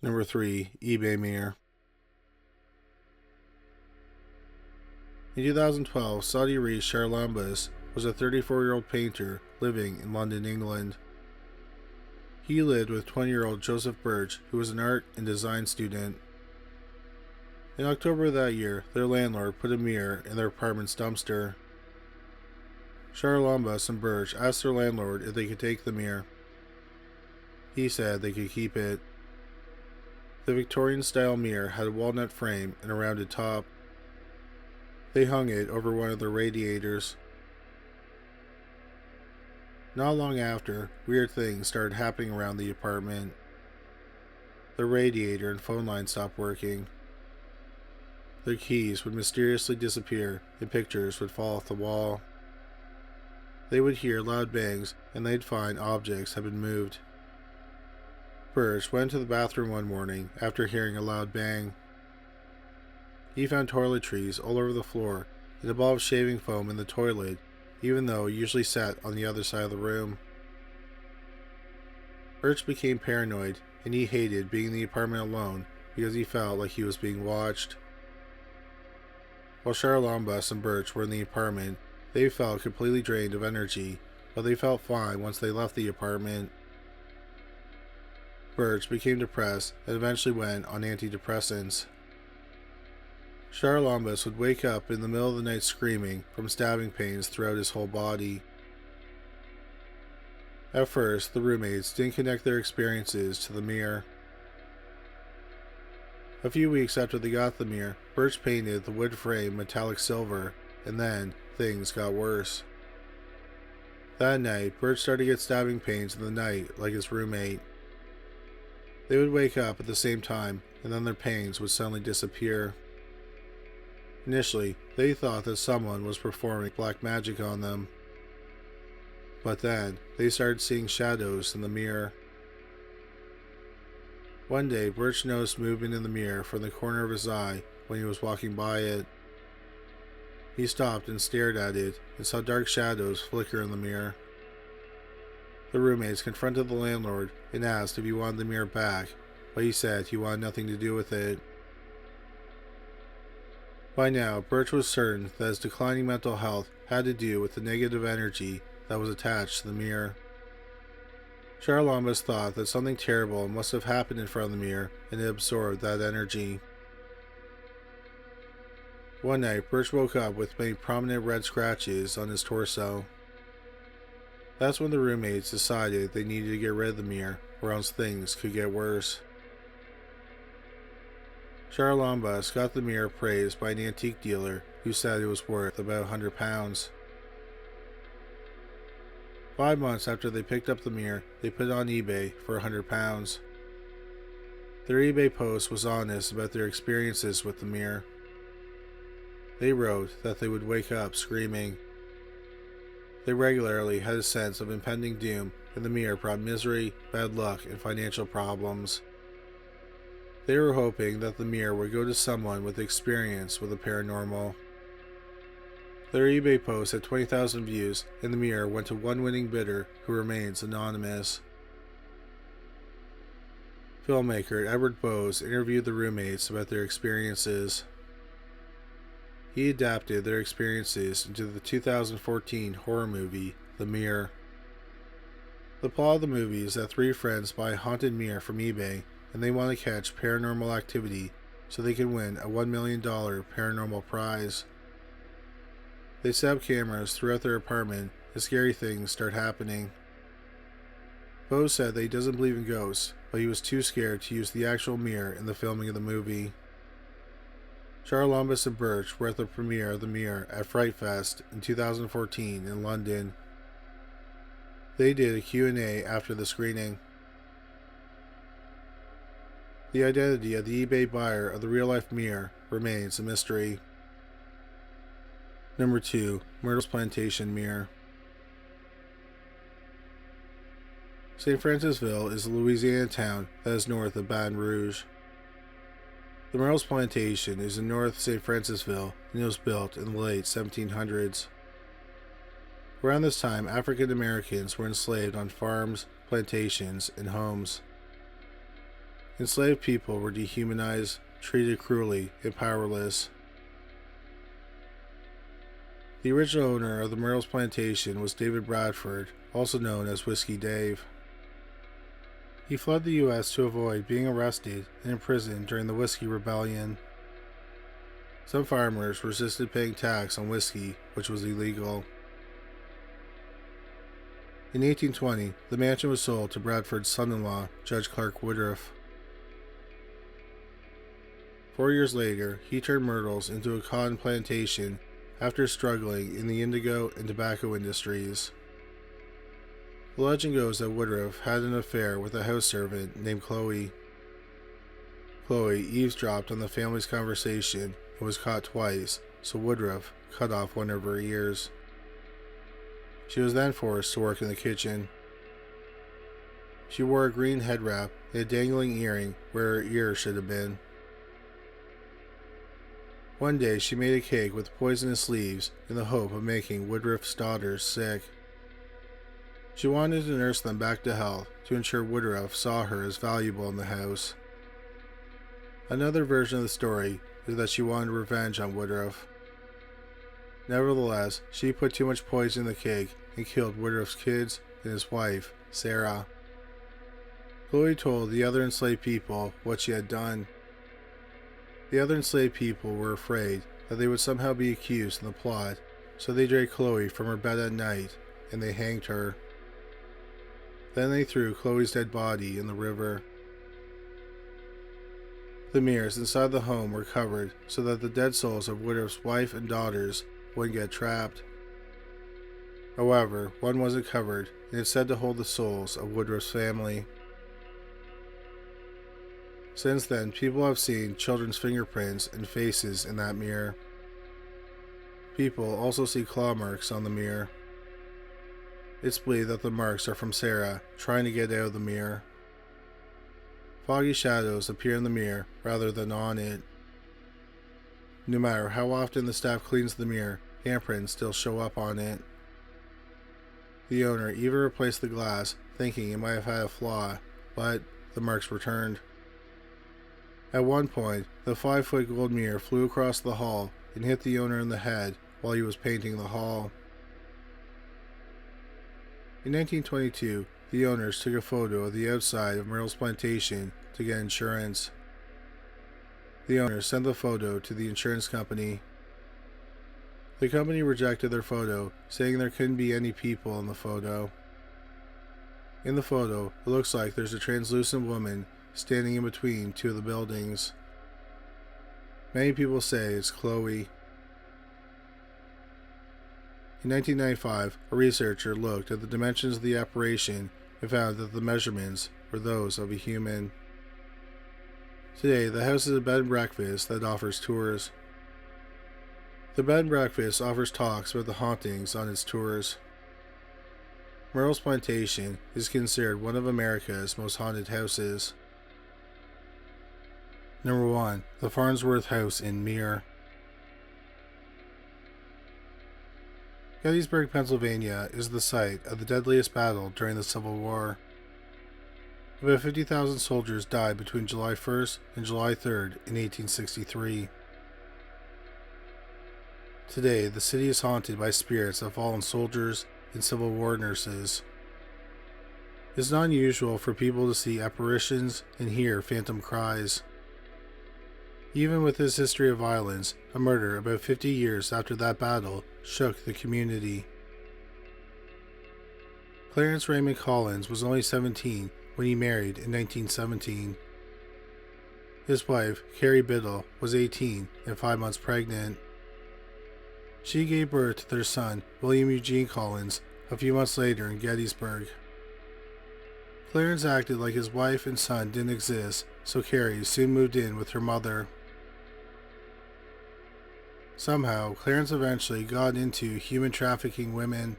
Number 3. eBay mirror. In 2012, Saudi Rees Charlambas was a 34-year-old painter living in London, England. He lived with 20-year-old Joseph Birch, who was an art and design student. In October of that year, their landlord put a mirror in their apartment's dumpster. Charlambas and Birch asked their landlord if they could take the mirror. He said they could keep it. The Victorian-style mirror had a walnut frame and a rounded top. They hung it over one of their radiators. Not long after, weird things started happening around the apartment. The radiator and phone line stopped working. Their keys would mysteriously disappear and pictures would fall off the wall. They would hear loud bangs and they'd find objects had been moved. Birch went to the bathroom one morning after hearing a loud bang. He found toiletries all over the floor and a ball of shaving foam in the toilet, even though it usually sat on the other side of the room. Birch became paranoid and he hated being in the apartment alone because he felt like he was being watched. While Charlambas and Birch were in the apartment, they felt completely drained of energy, but they felt fine once they left the apartment. Birch became depressed and eventually went on antidepressants. Charlambas would wake up in the middle of the night screaming from stabbing pains throughout his whole body. At first, the roommates didn't connect their experiences to the mirror. A few weeks after they got the mirror, Birch painted the wood frame metallic silver, and then things got worse. That night, Birch started to get stabbing pains in the night like his roommate. They would wake up at the same time, and then their pains would suddenly disappear. Initially, they thought that someone was performing black magic on them. But then, they started seeing shadows in the mirror. One day, Birch noticed movement in the mirror from the corner of his eye when he was walking by it. He stopped and stared at it and saw dark shadows flicker in the mirror. The roommates confronted the landlord and asked if he wanted the mirror back, but he said he wanted nothing to do with it. By now, Birch was certain that his declining mental health had to do with the negative energy that was attached to the mirror. Charlambas thought that something terrible must have happened in front of the mirror and it absorbed that energy. One night, Birch woke up with many prominent red scratches on his torso. That's when the roommates decided they needed to get rid of the mirror, or else things could get worse. Charlambas got the mirror appraised by an antique dealer who said it was worth about £100. 5 months after they picked up the mirror, they put it on eBay for £100. Their eBay post was honest about their experiences with the mirror. They wrote that they would wake up screaming. They regularly had a sense of impending doom, and the mirror brought misery, bad luck, and financial problems. They were hoping that the mirror would go to someone with experience with the paranormal. Their eBay post had 20,000 views, and the mirror went to one winning bidder who remains anonymous. Filmmaker Edward Bowes interviewed the roommates about their experiences. He adapted their experiences into the 2014 horror movie, The Mirror. The plot of the movie is that 3 friends buy a haunted mirror from eBay, and they want to catch paranormal activity so they can win a $1 million paranormal prize. They set up cameras throughout their apartment, and scary things start happening. Bose said that he doesn't believe in ghosts, but he was too scared to use the actual mirror in the filming of the movie. Charlambas and Birch were at the premiere of The Mirror at Fright Fest in 2014 in London. They did a Q&A after the screening. The identity of the eBay buyer of the real-life mirror remains a mystery. Number 2. Myrtles Plantation mirror. St. Francisville is a Louisiana town that is north of Baton Rouge. The Myrtles Plantation is in North St. Francisville and it was built in the late 1700s. Around this time, African Americans were enslaved on farms, plantations, and homes. Enslaved people were dehumanized, treated cruelly, and powerless. The original owner of the Myrtles Plantation was David Bradford, also known as Whiskey Dave. He fled the U.S. to avoid being arrested and imprisoned during the Whiskey Rebellion. Some farmers resisted paying tax on whiskey, which was illegal. In 1820, the mansion was sold to Bradford's son-in-law, Judge Clark Woodruff. 4 years later, he turned Myrtles into a cotton plantation after struggling in the indigo and tobacco industries. The legend goes that Woodruff had an affair with a house servant named Chloe. Chloe eavesdropped on the family's conversation and was caught twice, so Woodruff cut off one of her ears. She was then forced to work in the kitchen. She wore a green head wrap and a dangling earring where her ear should have been. One day she made a cake with poisonous leaves in the hope of making Woodruff's daughters sick. She wanted to nurse them back to health to ensure Woodruff saw her as valuable in the house. Another version of the story is that she wanted revenge on Woodruff. Nevertheless, she put too much poison in the cake and killed Woodruff's kids and his wife, Sarah. Chloe told the other enslaved people what she had done. The other enslaved people were afraid that they would somehow be accused in the plot, so they dragged Chloe from her bed at night and they hanged her. Then they threw Chloe's dead body in the river. The mirrors inside the home were covered so that the dead souls of Woodruff's wife and daughters wouldn't get trapped. However, one wasn't covered and it's said to hold the souls of Woodruff's family. Since then, people have seen children's fingerprints and faces in that mirror. People also see claw marks on the mirror. It's believed that the marks are from Sarah trying to get out of the mirror. Foggy shadows appear in the mirror rather than on it. No matter how often the staff cleans the mirror, handprints still show up on it. The owner even replaced the glass, thinking it might have had a flaw, but the marks returned. At one point, the 5-foot gold mirror flew across the hall and hit the owner in the head while he was painting the hall. In 1922, the owners took a photo of the outside of Myrtles Plantation to get insurance. The owners sent the photo to the insurance company. The company rejected their photo, saying there couldn't be any people in the photo. In the photo, it looks like there's a translucent woman standing in between two of the buildings. Many people say it's Chloe. In 1995, a researcher looked at the dimensions of the apparition and found that the measurements were those of a human. Today, the house is a bed and breakfast that offers tours. The bed and breakfast offers talks about the hauntings on its tours. Myrtles Plantation is considered one of America's most haunted houses. Number 1. The Farnsworth House in Mere. Gettysburg, Pennsylvania is the site of the deadliest battle during the Civil War. About 50,000 soldiers died between July 1st and July 3rd in 1863. Today, the city is haunted by spirits of fallen soldiers and Civil War nurses. It is not unusual for people to see apparitions and hear phantom cries. Even with this history of violence, a murder about 50 years after that battle shook the community. Clarence Raymond Collins was only 17 when he married in 1917. His wife, Carrie Biddle, was 18 and 5 months pregnant. She gave birth to their son, William Eugene Collins, a few months later in Gettysburg. Clarence acted like his wife and son didn't exist, so Carrie soon moved in with her mother. Somehow, Clarence eventually got into human trafficking women.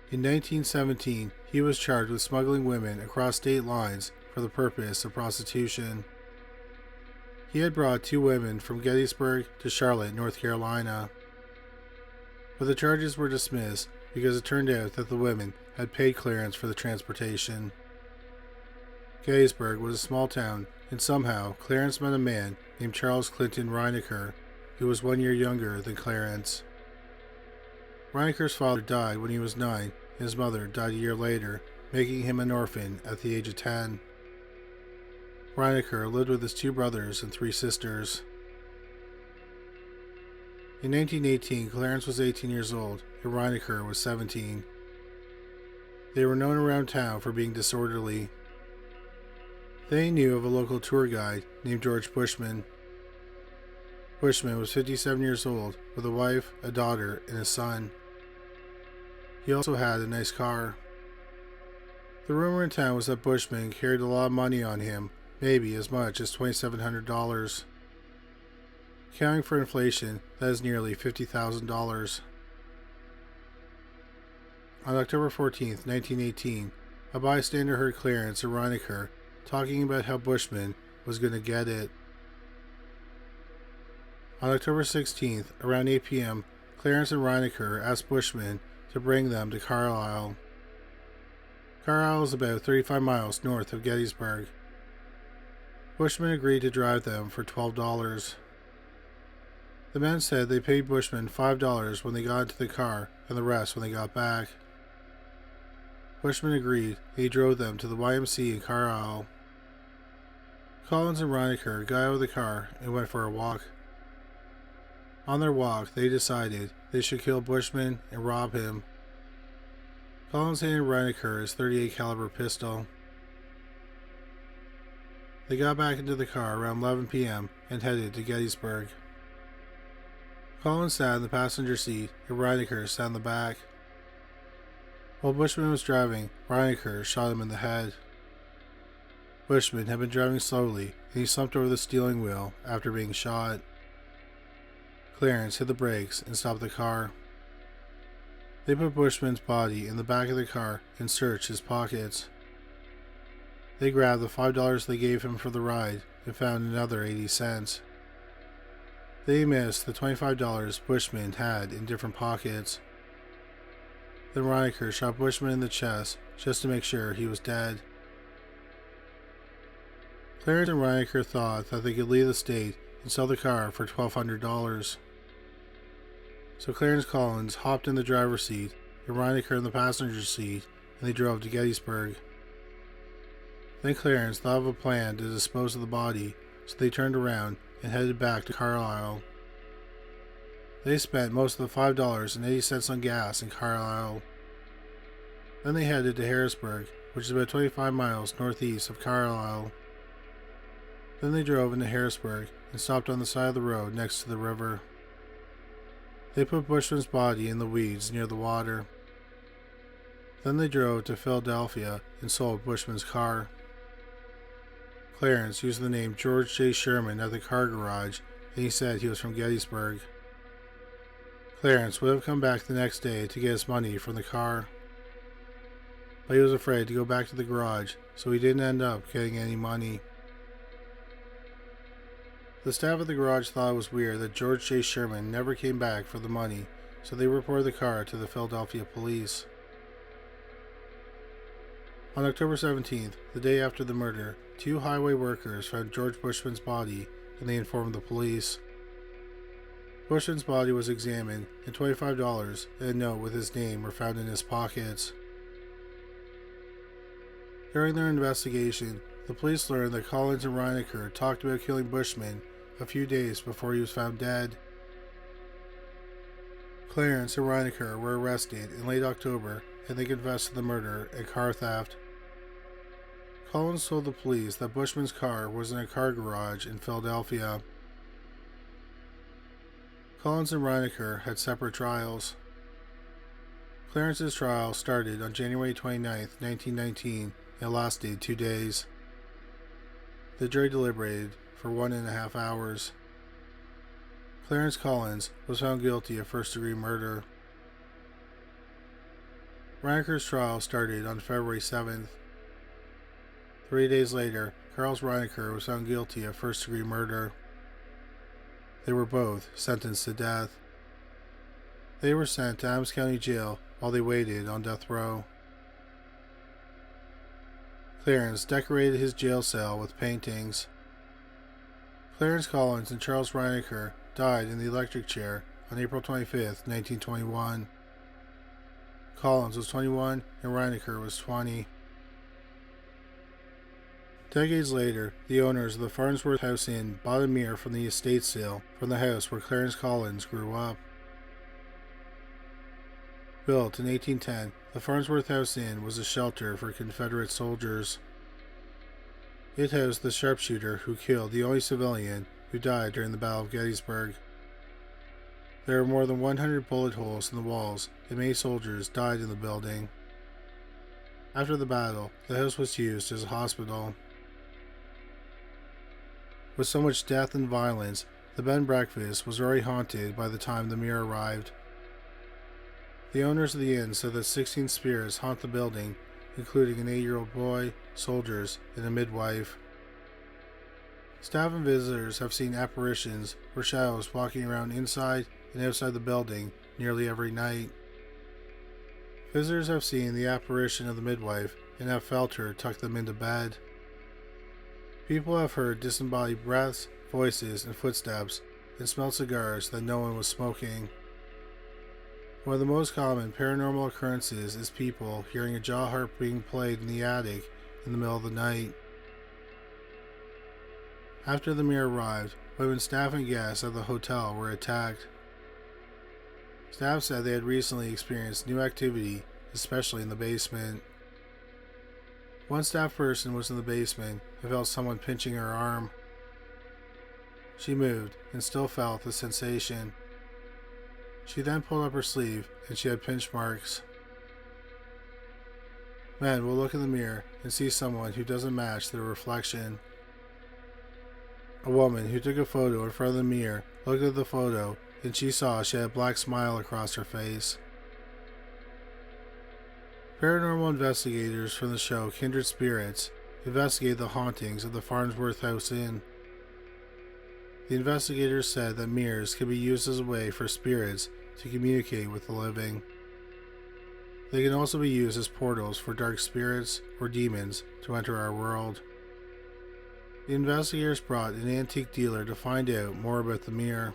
In 1917, he was charged with smuggling women across state lines for the purpose of prostitution. He had brought 2 women from Gettysburg to Charlotte, North Carolina. But the charges were dismissed because it turned out that the women had paid Clarence for the transportation. Gettysburg was a small town, and somehow Clarence met a man named Charles Clinton Reinecker, who was 1 year younger than Clarence. Reinecker's father died when he was 9, and his mother died a year later, making him an orphan at the age of 10. Reinecker lived with his 2 brothers and 3 sisters. In 1918, Clarence was 18 years old, and Reinecker was 17. They were known around town for being disorderly. They knew of a local tour guide named George Bushman. Bushman was 57 years old, with a wife, a daughter, and a son. He also had a nice car. The rumor in town was that Bushman carried a lot of money on him, maybe as much as $2,700. Accounting for inflation, that is nearly $50,000. On October 14, 1918, a bystander heard Clarence and Reinecker talking about how Bushman was going to get it. On October 16th, around 8 p.m., Clarence and Reinecker asked Bushman to bring them to Carlisle. Carlisle is about 35 miles north of Gettysburg. Bushman agreed to drive them for $12. The men said they paid Bushman $5 when they got into the car and the rest when they got back. Bushman agreed, and he drove them to the YMCA in Carlisle. Collins and Reinecker got out of the car and went for a walk. On their walk, they decided they should kill Bushman and rob him. Collins handed Reinecker his .38 caliber pistol. They got back into the car around 11 p.m. and headed to Gettysburg. Collins sat in the passenger seat and Reinecker sat in the back. While Bushman was driving, Reinecker shot him in the head. Bushman had been driving slowly and he slumped over the steering wheel after being shot. Clarence hit the brakes and stopped the car. They put Bushman's body in the back of the car and searched his pockets. They grabbed the $5 they gave him for the ride and found another 80 cents. They missed the $25 Bushman had in different pockets. Then Reinecker shot Bushman in the chest just to make sure he was dead. Clarence and Reinecker thought that they could leave the state and sell the car for $1,200. So Clarence Collins hopped in the driver's seat and Reinecker in the passenger seat, and they drove to Gettysburg. Then Clarence thought of a plan to dispose of the body, so they turned around and headed back to Carlisle. They spent most of the $5.80 on gas in Carlisle. Then they headed to Harrisburg, which is about 25 miles northeast of Carlisle. Then they drove into Harrisburg and stopped on the side of the road next to the river. They put Bushman's body in the weeds near the water. Then they drove to Philadelphia and sold Bushman's car. Clarence used the name George J. Sherman at the car garage, and he said he was from Gettysburg. Clarence would have come back the next day to get his money from the car, but he was afraid to go back to the garage, so he didn't end up getting any money. The staff at the garage thought it was weird that George J. Sherman never came back for the money, so they reported the car to the Philadelphia police. On October 17th, the day after the murder, 2 highway workers found George Bushman's body and they informed the police. Bushman's body was examined and $25 and a note with his name were found in his pockets. During their investigation, the police learned that Collins and Reinecker talked about killing Bushman a few days before he was found dead. Clarence and Reinecker were arrested in late October and they confessed to the murder and car theft. Collins told the police that Bushman's car was in a car garage in Philadelphia. Collins and Reinecker had separate trials. Clarence's trial started on January 29, 1919, and lasted 2 days. The jury deliberated for 1.5 hours. Clarence Collins was found guilty of first-degree murder. Reinecker's trial started on February 7th. 3 days later, Charles Reinecker was found guilty of first-degree murder. They were both sentenced to death. They were sent to Adams County Jail while they waited on death row. Clarence decorated his jail cell with paintings. Clarence Collins and Charles Reinecker died in the electric chair on April 25, 1921. Collins was 21 and Reinecker was 20. Decades later, the owners of the Farnsworth House Inn bought a mirror from the estate sale from the house where Clarence Collins grew up. Built in 1810, the Farnsworth House Inn was a shelter for Confederate soldiers. It housed the sharpshooter who killed the only civilian who died during the Battle of Gettysburg. There were more than 100 bullet holes in the walls, and many soldiers died in the building. After the battle, the house was used as a hospital. With so much death and violence, the bed and breakfast was already haunted by the time the mirror arrived. The owners of the inn said that 16 spirits haunt the building, including an 8-year-old boy, soldiers, and a midwife. Staff and visitors have seen apparitions or shadows walking around inside and outside the building nearly every night. Visitors have seen the apparition of the midwife and have felt her tuck them into bed. People have heard disembodied breaths, voices, and footsteps, and smelled cigars that no one was smoking. One of the most common paranormal occurrences is people hearing a jaw harp being played in the attic in the middle of the night. After the mirror arrived, women staff and guests at the hotel were attacked. Staff said they had recently experienced new activity, especially in the basement. One staff person was in the basement and felt someone pinching her arm. She moved and still felt the sensation. She then pulled up her sleeve and she had pinch marks. Men will look in the mirror and see someone who doesn't match their reflection. A woman who took a photo in front of the mirror looked at the photo and she saw she had a black smile across her face. Paranormal investigators from the show Kindred Spirits investigated the hauntings of the Farnsworth House Inn. The investigators said that mirrors can be used as a way for spirits to communicate with the living. They can also be used as portals for dark spirits or demons to enter our world. The investigators brought an antique dealer to find out more about the mirror.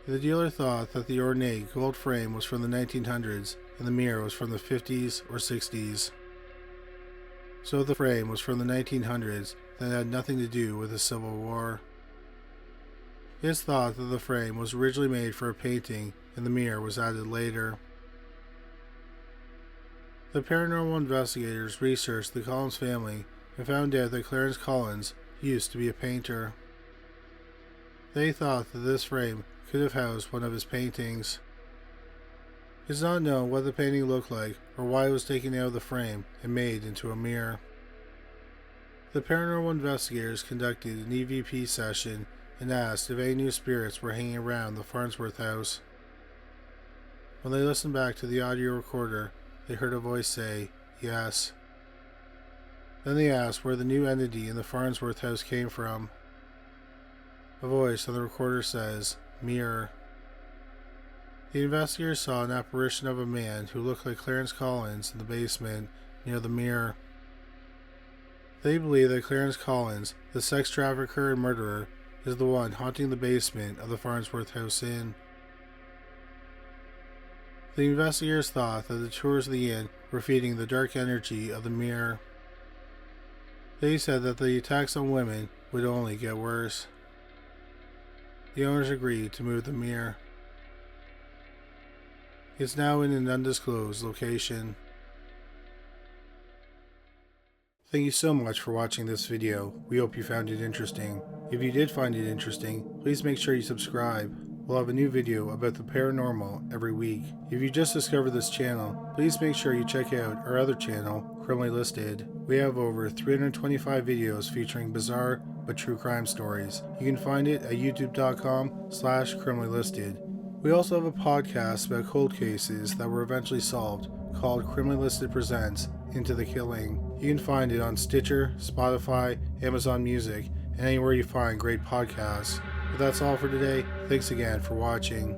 The dealer thought that the ornate gold frame was from the 1900s and the mirror was from the 50s or 60s. So if the frame was from the 1900s, then it had nothing to do with the Civil War. It is thought that the frame was originally made for a painting and the mirror was added later. The paranormal investigators researched the Collins family and found out that Clarence Collins used to be a painter. They thought that this frame could have housed one of his paintings. It is not known what the painting looked like or why it was taken out of the frame and made into a mirror. The paranormal investigators conducted an EVP session and asked if any new spirits were hanging around the Farnsworth house. When they listened back to the audio recorder, they heard a voice say, "Yes." Then they asked where the new entity in the Farnsworth house came from. A voice on the recorder says, "Mirror." The investigators saw an apparition of a man who looked like Clarence Collins in the basement near the mirror. They believe that Clarence Collins, the sex trafficker and murderer, is the one haunting the basement of the Farnsworth House Inn. The investigators thought that the tours of the inn were feeding the dark energy of the mirror. They said that the attacks on women would only get worse. The owners agreed to move the mirror. It's now in an undisclosed location. Thank you so much for watching this video. We hope you found it interesting. If you did find it interesting, please make sure you subscribe. We'll have a new video about the paranormal every week. If you just discovered this channel, please make sure you check out our other channel, Criminally Listed. We have over 325 videos featuring bizarre but true crime stories. You can find it at youtube.com/criminallylisted. We also have a podcast about cold cases that were eventually solved called Criminally Listed Presents Into the Killing. You can find it on Stitcher, Spotify, Amazon Music, and anywhere you find great podcasts. But that's all for today. Thanks again for watching.